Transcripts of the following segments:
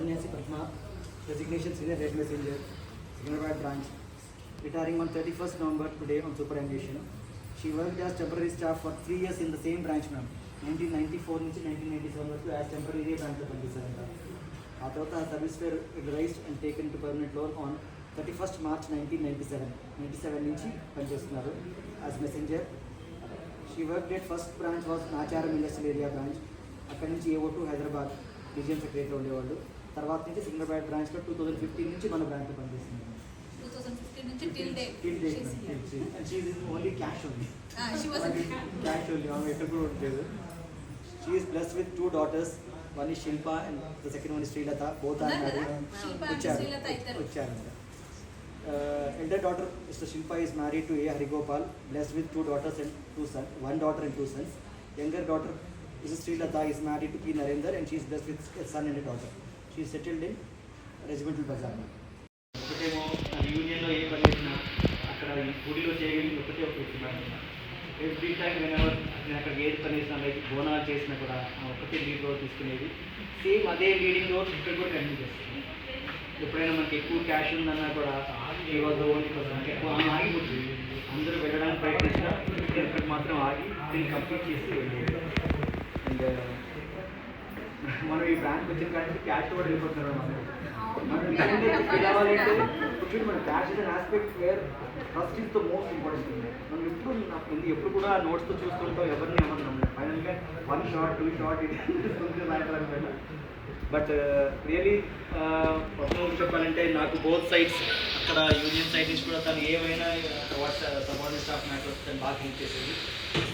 Sanyasi Padma, designation Senior Head Messenger, Secunderabad branch, retiring on 31st November today on superannuation. She worked as temporary staff for 3 years in the same branch, ma'am. 1994 నుంచి 1997 వరకు as temporary బ్రాంచ్లో పనిచేశారంట. ఆ తర్వాత ఆ service fair realised and taken to permanent loan on 31st March 1997 నుంచి పనిచేస్తున్నారు as messenger. She work at first branch was Nacharam industrial area branch. అక్కడి నుంచి A02 హైదరాబాద్ రీజియన్ సెక్రటరీ ఉండేవాళ్ళు. తర్వాత నుంచి సికింద్రాబాద్ బ్రాంచ్లో 2015 నుంచి మన బ్రాంచ్లో పనిచేస్తున్నారు. 2015 నుంచి till date. And she is only cash only. She was a cash only. ఆమె ఎక్కడ కూడా ఉండలేదు. She is blessed with 2 daughters. One is Shilpa and the second one is Srilata. Both are married. Shilpa and Srilata iddaru. Elder daughter Mr. Shilpa is married to A. Harigopal, blessed with 2 daughters and 2 sons. 1 daughter and 2 sons. Younger daughter Mrs. Srilata is married to P. Narendra and she is blessed with a son and a daughter. She is settled in Regimental Bazaar. ఒకటేమో యూనియన్లో ఏ పని చేసినా అక్కడ గుడిలో చేయగలిగింది ఒకటే ఒక ఇస్తున్నాను. ఎవ్రీ టైం నేను అక్కడ ఏది పని చేసినా లైక్ బోనాలు చేసినా కూడా ఒకటే లీడ్ రోడ్ తీసుకునేది. సేమ్ అదే లీడింగ్ రోడ్ ఇక్కడ కూడా కంటిన్యూ చేస్తాను. ఎప్పుడైనా మనకి ఎక్కువ క్యాష్ ఉందన్నా కూడా ఈ వద్ద ఎక్కువ ఆగిపోతుంది. అందరూ వెళ్ళడానికి ప్రయత్నించినా ఇక్కడ మాత్రం ఆగి దీన్ని కంప్లీట్ చేసి వెళ్ళేది. అండ్ మనం ఈ బ్రాంచ్కి వచ్చిన కానీ క్యాష్ కూడా వెళ్ళిపోతున్నారు. రావాలంటే మన cash is an aspect where trust is the most important. మనం ఎప్పుడు కూడా నోట్స్తో చూస్తుంటాం, ఎవరిని ఏమన్నాం ఫైనల్గా 1 షాట్ 2 షాట్ ఇది. బట్ రియలీ పర్సనల్గా చెప్పాలంటే నాకు బోత్ సైడ్స్ అక్కడ యూనియన్ సైడ్ నుంచి కూడా తను ఏమైనా సబార్డినేట్ స్టాఫ్ మ్యాటర్స్ తను బాగా హెల్ప్ చేసేది.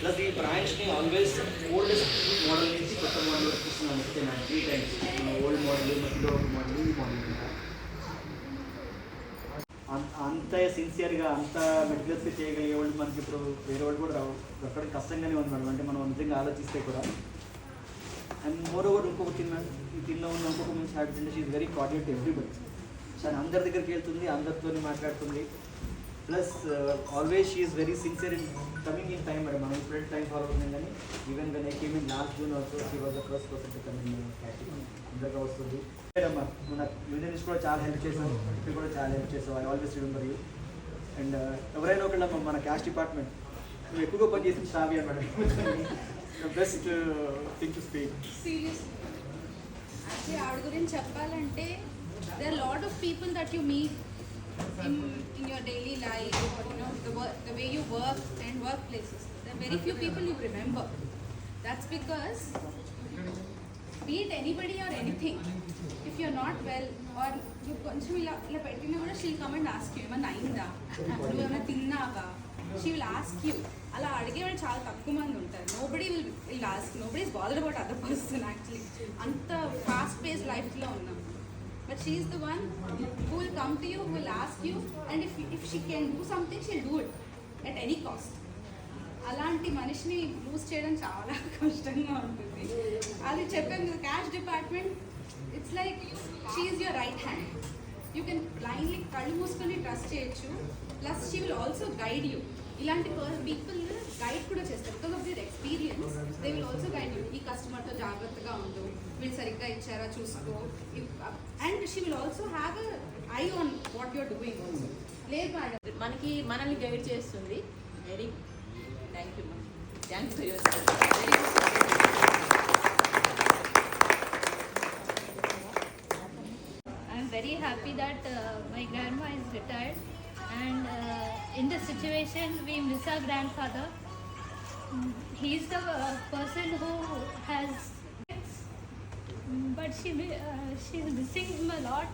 ప్లస్ ఈ బ్రాంచ్ని ఆల్వేస్ ఓల్డెస్ట్ మోడల్ నుంచి కొత్త మోడల్ తీసుకున్నాను వస్తే నాకు 3 times ఓల్డ్ మోడల్ మధ్యలో ఒక మోడల్ ఈ మోడల్ అంత సిన్సియర్గా అంత మెటీరియల్స్గా చేయగలిగే వాళ్ళు మనకి ఇప్పుడు వేరే వాళ్ళు కూడా దొరకడం కష్టంగానే ఉంది మేడం. అంటే మనం నిజంగా ఆలోచిస్తే కూడా. అండ్ మోర్ ఓవర్ ఇంకొక దీనిలో ఉన్న ఇంకొక మంచి హ్యాబిట్ అంటే she is very coordinate everybody. తను అందరి దగ్గరికి వెళ్తుంది, అందరితో మాట్లాడుతుంది. Plus always she is very sincere in coming in time. Madam మనం ఇప్పుడు టైం ఫాలో అవుతుంది కానీ ఈవెన్ కానీ came in last June also she was the first person to come in catering. అందరిగా వస్తుంది. అమ్మా మన యూనియన్స్ కూడా చాలా హెల్ప్ చేసాం, ఇప్పుడు కూడా చాలా హెల్ప్ చేసాం. I always remember you. And ఎవరైనా ఒకళ్ళమ్మా మన క్యాష్ డిపార్ట్మెంట్ నువ్వు ఎక్కువగా పనిచేసిన Shravya madam. Best thing to speak. Seriously actually ఆవిడ గురించి చెప్పాలంటే there are a lot of people that you meet in your daily life, or you know the way you work and workplaces. There are very few people you remember. That's because be it anybody or anything, if you're not well or you కొంచెం ఇలా పెట్టినా కూడా she'll come and ask you ఏమన్నా అయిందా, నువ్వు ఏమైనా తిన్నావా, she will ask you. అలా అడిగేవాళ్ళు చాలా తక్కువ మంది ఉంటారు. nobody will ask, nobody is bothered about other person actually. అంత ఫాస్ట్ పేస్ లైఫ్లో ఉన్నాం. But she is the one who will come to you, who will ask you, and if she can do something, she'll do it at any cost. అలాంటి మనిషిని loose చేయడం చాలా కష్టంగా ఉంటుంది. అది చెప్పాను కదా, cash department it's like she is your right hand. You can blindly కళ్ళు మూసుకొని ట్రస్ట్ చేయొచ్చు. Plus she will also guide you. ఇలాంటి పీపుల్ గైడ్ కూడా చేస్తారు. Because of దిర్ experience they will also guide you. ఈ కస్టమర్తో జాగ్రత్తగా ఉండు, వీళ్ళు సరిగ్గా ఇచ్చారా చూసుకో. And she will also have a I on what you're doing also. లేదు మేడం, మనల్ని గైడ్ చేస్తుంది. Very thank you ma'am. Thanks for your I'm very happy that my grandma is retired, and in this situation we miss our grandfather. He is the person who has, but she is missing him a lot.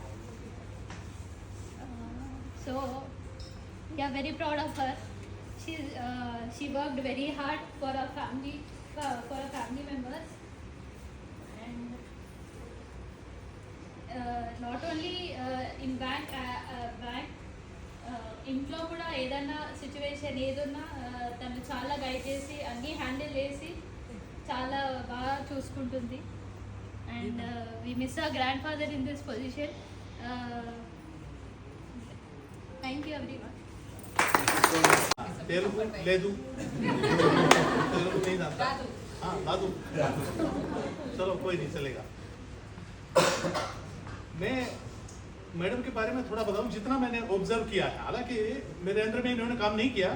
So we are very proud of her. She worked very hard for our family members, and not only in bank ఇంట్లో కూడా ఏదైనా situation ఏదున్నా తను చాలా guide చేసి అన్నీ handle చేసి చాలా బాగా చూసుకుంటుంది. And we miss our grandfather in this position. Thank you everyone. Telugu లేదు, తెలుగు नहीं आता। हाँ दादू चलो कोई नहीं चलेगा। मैं मैडम के बारे में थोड़ा बताऊं जितना मैंने ऑब्जर्व किया है, हालांकि मेरे अंडर में इन्होंने काम नहीं किया,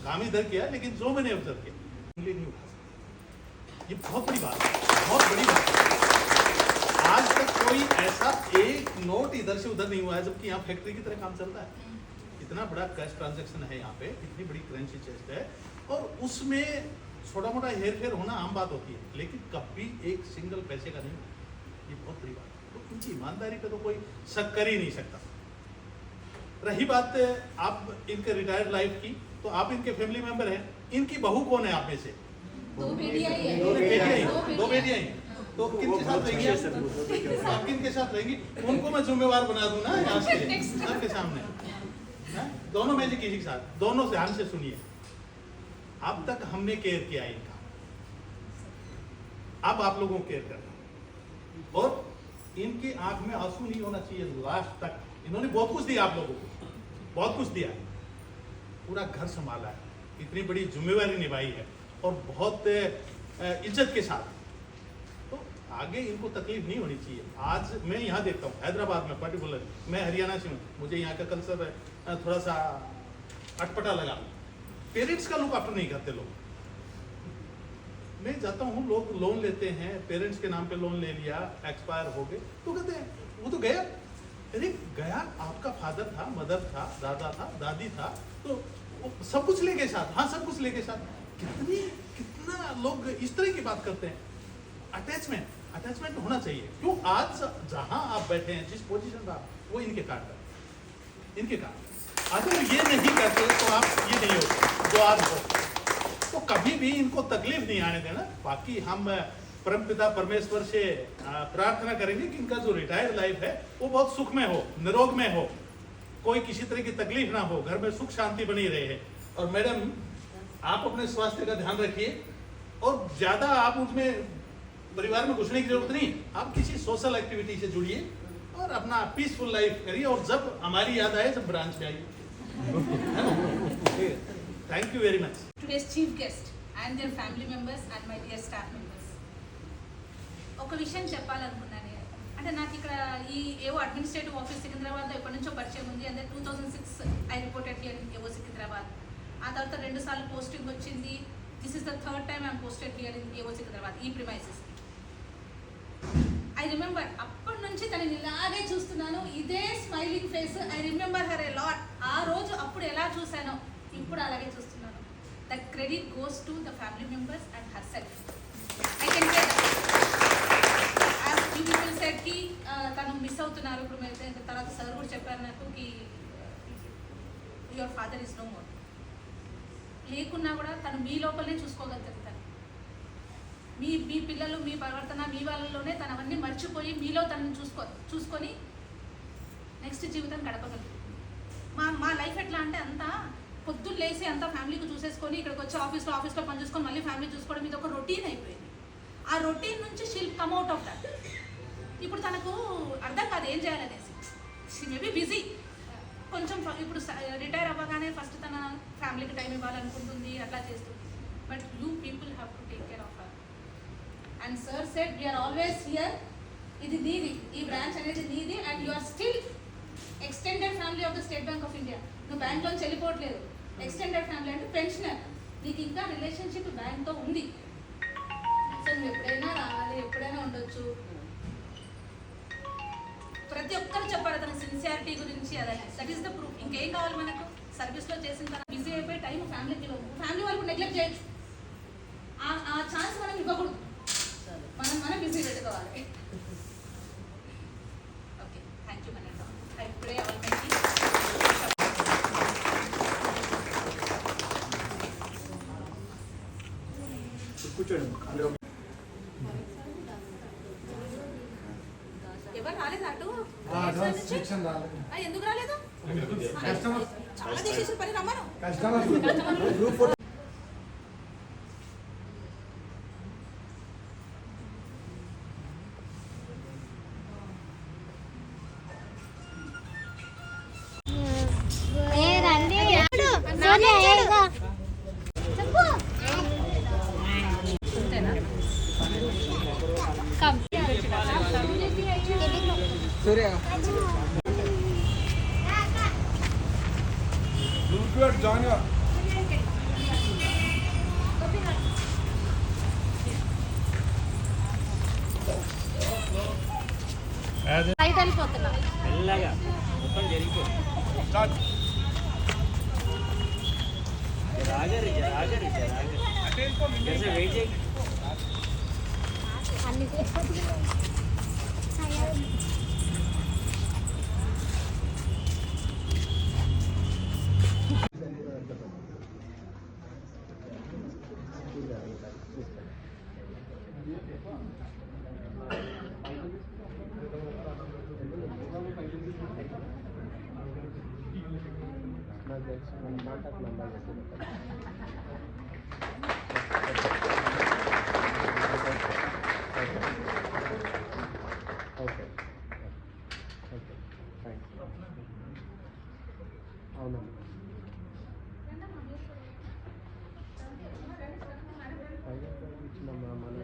काम इधर किया, लेकिन जो मैंने ऑब्जर्व किया उंगली नहीं उठा सकता। ये बहुत बड़ी बात है, बहुत बड़ी बात है। आज तक कोई ऐसा एक नोट इधर से उधर नहीं हुआ है, जबकि यहाँ फैक्ट्री की तरह काम चलता है। इतना बड़ा कैश ट्रांजैक्शन है यहाँ पे, इतनी बड़ी करेंसी चेस्ट है, और उसमें छोटा मोटा हेर फेर होना आम बात होती है, लेकिन कभी एक सिंगल पैसे का नहीं। ये बहुत बड़ी बात है। तो इनकी ईमानदारी पे तो कोई शक कर ही नहीं सकता। रही बात आप इनके रिटायर्ड लाइफ की, तो आप इनके फैमिली मेंबर हैं। इनकी बहू कौन है आप में से? दो बेटियां ही हैं। दो बेटियां ही। तो किनके साथ रहेंगी आप? किनके साथ रहेंगी? उनको मैं जिम्मेवार बना दूं ना यहाँ से सबके सामने। दोनों में से किसी के साथ, दोनों से ध्यान से सुनिए। अब तक हमने केयर किया इनका, अब आप लोगों को केयर करना, और इनकी आंख में आंसू नहीं होना चाहिए लास्ट तक। इन्होंने बहुत कुछ दिया आप लोगों को, बहुत कुछ दिया, पूरा घर संभाला है, इतनी बड़ी जिम्मेवारी निभाई है, और बहुत इज्जत के साथ। तो आगे इनको तकलीफ नहीं होनी चाहिए। आज मैं यहाँ देखता हूँ हैदराबाद में, पर्टिकुलर मैं हरियाणा से हूँ, मुझे यहाँ का कल्चर थोड़ा सा अटपटा लगा। पेरेंट्स का लुक आफ्टर नहीं करते लोग। मैं जाता हूँ, लोग लोन लेते हैं, पेरेंट्स के नाम पे लोन ले लिया, एक्सपायर हो गए, तो कहते हैं वो तो गया। अरे गया, आपका फादर था, मदर था, दादा था, दादी था, तो सब कुछ लेके साथ, हाँ सब कुछ लेके साथ। कितना लोग इस तरह की बात करते हैं। अटैचमेंट होना चाहिए। क्यों? आज जहां आप बैठे हैं, जिस पोजीशन पर, वो इनके कारण, इनके कारण। अगर ये नहीं करते तो आप ये नहीं होते जो आज हो। तो कभी भी इनको तकलीफ नहीं आने देना। बाकी हम परमपिता परमेश्वर से प्रार्थना करेंगे कि इनका जो रिटायर्ड लाइफ है वो बहुत सुख में हो, निरोग में हो, कोई किसी तरह की तकलीफ ना हो, घर में सुख शांति बनी रहे। और मैडम, आप अपने स्वास्थ्य का ध्यान रखिए, और ज्यादा आप उसमें परिवार में घुसने की जरूरत नहीं। आप किसी सोशल एक्टिविटी से जुड़िए और अपना पीसफुल लाइफ करिए, और जब हमारी याद आए जब ब्रांच में आइए। Thank you very much. Today's chief guest and their family members and my dear staff members. ఒక విషయం చెప్పాలనుకున్నాను నేను. అంటే నాకు ఇక్కడ ఈ ఏవో అడ్మినిస్ట్రేటివ్ ఆఫీస్ సికింద్రాబాద్లో ఎప్పటి నుంచో పరిచయం ఉంది. అంటే 2006 ఐ రిపోర్టెడ్ హియర్ ఇన్ ఏవో సికింద్రాబాద్. ఆ తర్వాత 2 సార్లు పోస్టింగ్ వచ్చింది. This is the third time I'm posted here in ఏవో సికింద్రాబాద్, ఈ ప్రిమైసెస్. ఐ రిమెంబర్ అప్పటి నుంచి తనని ఇలాగే చూస్తున్నాను, ఇదే smiling face. I remember her a lot. ఆ రోజు అప్పుడు ఎలా చూశానో ఇప్పుడు అలాగే చూస్తున్నాను. The credit goes to the family members and herself. I can say that. As you people said ki tanu miss అవుతున్నారు. ఇప్పుడు మేము తర్వాత సార్ కూడా చెప్పారు నాకు ki your father is no more. లేకున్నా కూడా తను మీ లోపలనే చూసుకోగలుగుతారు. తను మీ పిల్లలు, మీ ప్రవర్తన, మీ వాళ్ళలోనే తను అవన్నీ మర్చిపోయి మీలో తనని చూసుకొని నెక్స్ట్ జీవితం గడపగలుగుతారు. మా లైఫ్ ఎట్లా అంటే అంతా పొద్దున్న లేసి అంతా ఫ్యామిలీకి చూసేసుకొని ఇక్కడికి వచ్చి ఆఫీస్లో పని చూసుకొని మళ్ళీ ఫ్యామిలీ చూసుకోవడం, ఇది ఒక రొటీన్ అయిపోయింది. ఆ రొటీన్ నుంచి she'll come out of that. ఇప్పుడు తనకు అర్థం కాదు ఏం చేయాలనేసి. షీ మే బీ బిజీ కొంచెం. ఇప్పుడు రిటైర్ అవ్వగానే ఫస్ట్ తన ఫ్యామిలీకి టైం ఇవ్వాలనుకుంటుంది, అట్లా చేస్తుంది. But you people have to take care of her. And sir said we are always here. ఇది నీది, ఈ బ్రాంచ్ అనేది నీది, and you are still extended family of the State Bank of India. నువ్వు బ్యాంక్లోంచి వెళ్ళిపోవట్లేదు. ఎక్స్టెండెడ్ ఫ్యామిలీ అంటే పెన్షనర్, నీకు ఇంకా రిలేషన్షిప్ బ్యాంక్తో ఉంది. సో నువ్వు ఎప్పుడైనా రావాలి, ఎప్పుడైనా ఉండొచ్చు. ప్రతి ఒక్కరు చెప్పారు తన సిన్సియారిటీ గురించి. అదే దట్ ఈస్ ద ప్రూఫ్. ఇంకేం కావాలి మనకు? సర్వీస్లో చేసిన తర్వాత బిజీ అయిపోయి టైం ఫ్యామిలీకి ఇవ్వదు. ఫ్యామిలీ వాళ్ళకు నెగ్లెక్ట్ చేయొచ్చు. ఆ ఛాన్స్ మనం ఇవ్వకూడదు. మనం బిజీ పెట్టుకోవాలి. Okay, thank you madam. I pray all my కూర్చోండి అందరూ. ఎవరు రాలేదు అటు? సెక్షన్ రాలేదు. ఎందుకు రాలేదు? కస్టమర్ చాలా చేసేసిన పని రమ్మను. Customer group photo Good, join your. Right వెళ్ళిపోతున్నా. Start. అన్ని ఓకే ఓకే థ్యాంక్స్ అవునమ్మా ఇచ్చినమ్మా మన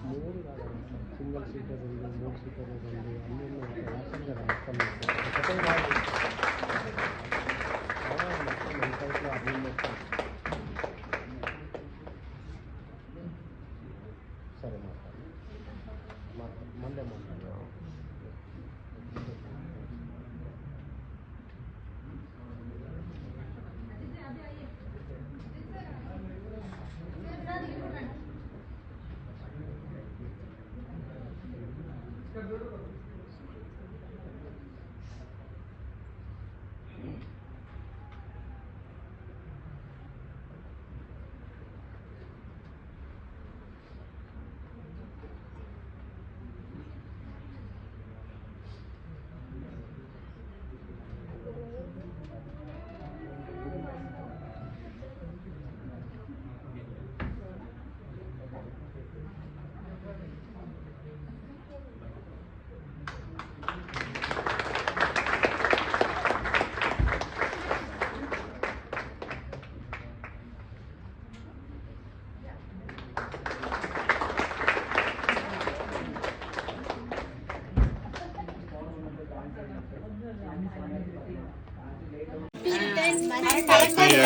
మూడు కాదమ్మా సింగిల్ సీటర్ ఉంది 3 సీటర్ ఉంది అన్నీ రాశాను కదా మొత్తం ఒకటే కాదు మొత్తం ఎంతైతే అన్నీ మొత్తం సరే మాట్లాడు మండే మాట్లాడు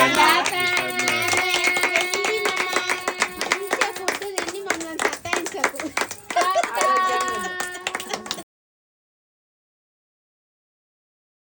Happy